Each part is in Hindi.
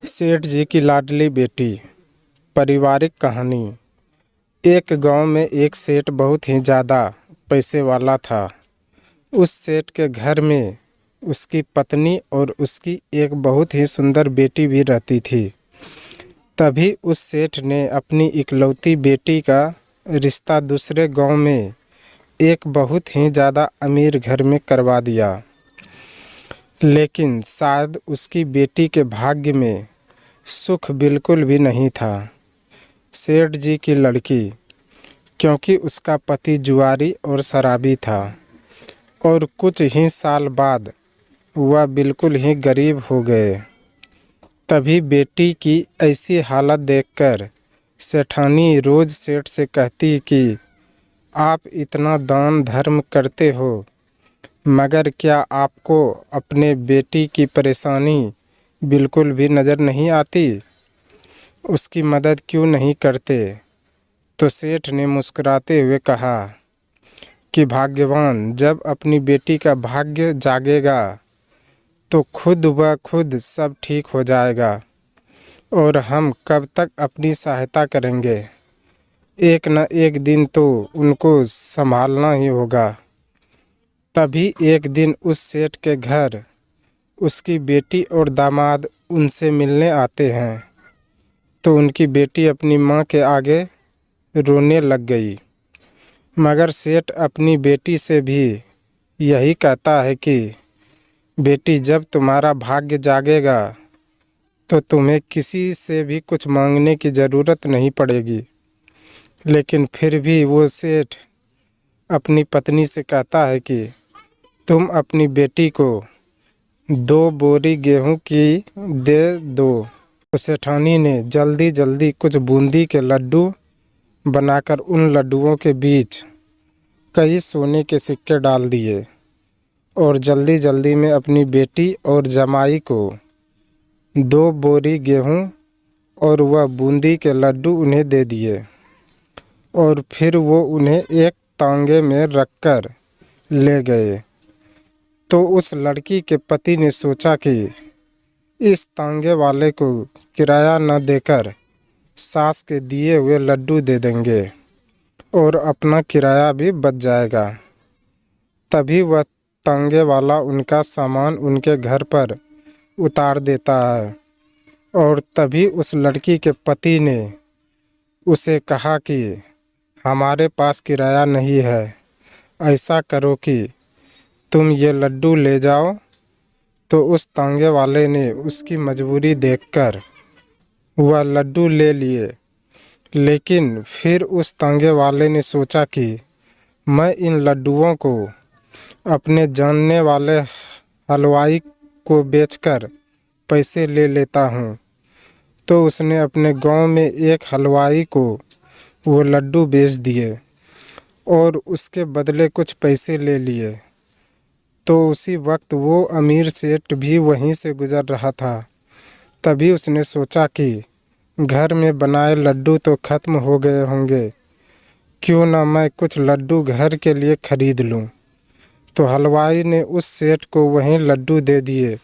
सेठ जी की लाडली बेटी। पारिवारिक कहानी। एक गांव में एक सेठ बहुत ही ज़्यादा पैसे वाला था। उस सेठ के घर में उसकी पत्नी और उसकी एक बहुत ही सुंदर बेटी भी रहती थी। तभी उस सेठ ने अपनी इकलौती बेटी का रिश्ता दूसरे गांव में एक बहुत ही ज़्यादा अमीर घर में करवा दिया। लेकिन शायद उसकी बेटी के भाग्य में सुख बिल्कुल भी नहीं था। सेठ जी की लड़की, क्योंकि उसका पति जुआरी और शराबी था और कुछ ही साल बाद वह बिल्कुल ही गरीब हो गए। तभी बेटी की ऐसी हालत देखकर सेठानी रोज़ सेठ से कहती कि आप इतना दान धर्म करते हो, मगर क्या आपको अपने बेटी की परेशानी बिल्कुल भी नज़र नहीं आती? उसकी मदद क्यों नहीं करते? तो सेठ ने मुस्कुराते हुए कहा कि भाग्यवान जब अपनी बेटी का भाग्य जागेगा तो खुद ब खुद सब ठीक हो जाएगा और हम कब तक अपनी सहायता करेंगे। एक न एक दिन तो उनको संभालना ही होगा। तभी एक दिन उस सेठ के घर उसकी बेटी और दामाद उनसे मिलने आते हैं तो उनकी बेटी अपनी माँ के आगे रोने लग गई। मगर सेठ अपनी बेटी से भी यही कहता है कि बेटी जब तुम्हारा भाग्य जागेगा तो तुम्हें किसी से भी कुछ मांगने की ज़रूरत नहीं पड़ेगी। लेकिन फिर भी वो सेठ अपनी पत्नी से कहता है कि तुम अपनी बेटी को 2 बोरी गेहूं की दे दो। तो सेठानी ने जल्दी जल्दी कुछ बूंदी के लड्डू बनाकर उन लड्डुओं के बीच कई सोने के सिक्के डाल दिए और जल्दी जल्दी में अपनी बेटी और जमाई को 2 बोरी गेहूं और वह बूंदी के लड्डू उन्हें दे दिए और फिर वो उन्हें एक तांगे में रखकर ले गए। तो उस लड़की के पति ने सोचा कि इस तांगे वाले को किराया न देकर सास के दिए हुए लड्डू दे देंगे और अपना किराया भी बच जाएगा। तभी वह तांगे वाला उनका सामान उनके घर पर उतार देता है और तभी उस लड़की के पति ने उसे कहा कि हमारे पास किराया नहीं है, ऐसा करो कि तुम ये लड्डू ले जाओ। तो उस तांगे वाले ने उसकी मजबूरी देखकर वह लड्डू ले लिए। लेकिन फिर उस तांगे वाले ने सोचा कि मैं इन लड्डुओं को अपने जानने वाले हलवाई को बेचकर पैसे ले लेता हूँ। तो उसने अपने गांव में एक हलवाई को वो लड्डू बेच दिए और उसके बदले कुछ पैसे ले लिए। तो उसी वक्त वो अमीर सेठ भी वहीं से गुजर रहा था। तभी उसने सोचा कि घर में बनाए लड्डू तो ख़त्म हो गए होंगे, क्यों ना मैं कुछ लड्डू घर के लिए ख़रीद लूं। तो हलवाई ने उस सेठ को वहीं लड्डू दे दिए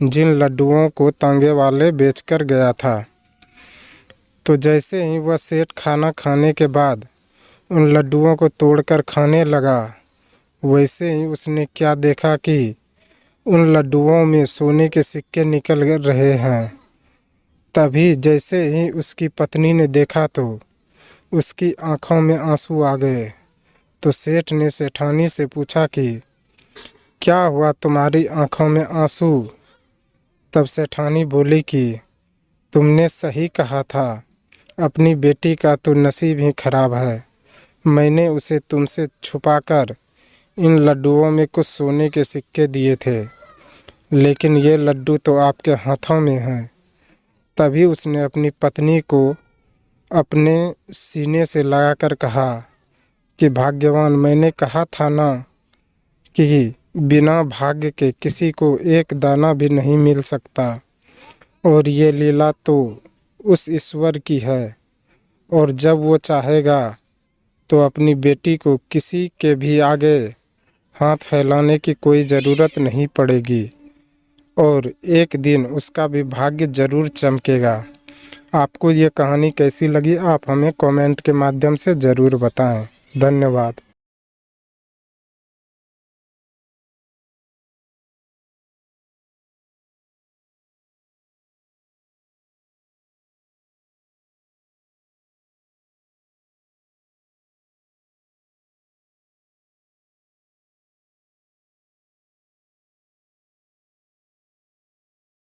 जिन लड्डुओं को तांगे वाले बेचकर गया था। तो जैसे ही वह सेठ खाना खाने के बाद उन लड्डुओं को तोड़कर खाने लगा, वैसे ही उसने क्या देखा कि उन लड्डुओं में सोने के सिक्के निकल रहे हैं। तभी जैसे ही उसकी पत्नी ने देखा तो उसकी आंखों में आंसू आ गए। तो सेठ ने सेठानी से पूछा कि क्या हुआ तुम्हारी आंखों में आंसू? तब सेठानी बोली कि तुमने सही कहा था, अपनी बेटी का तो नसीब ही खराब है। मैंने उसे तुमसे छुपाकर इन लड्डुओं में कुछ सोने के सिक्के दिए थे, लेकिन ये लड्डू तो आपके हाथों में हैं। तभी उसने अपनी पत्नी को अपने सीने से लगाकर कहा कि भाग्यवान, मैंने कहा था ना कि बिना भाग्य के किसी को एक दाना भी नहीं मिल सकता और ये लीला तो उस ईश्वर की है और जब वो चाहेगा तो अपनी बेटी को किसी के भी आगे हाथ फैलाने की कोई ज़रूरत नहीं पड़ेगी और एक दिन उसका भी भाग्य ज़रूर चमकेगा। आपको ये कहानी कैसी लगी आप हमें कमेंट के माध्यम से ज़रूर बताएं। धन्यवाद।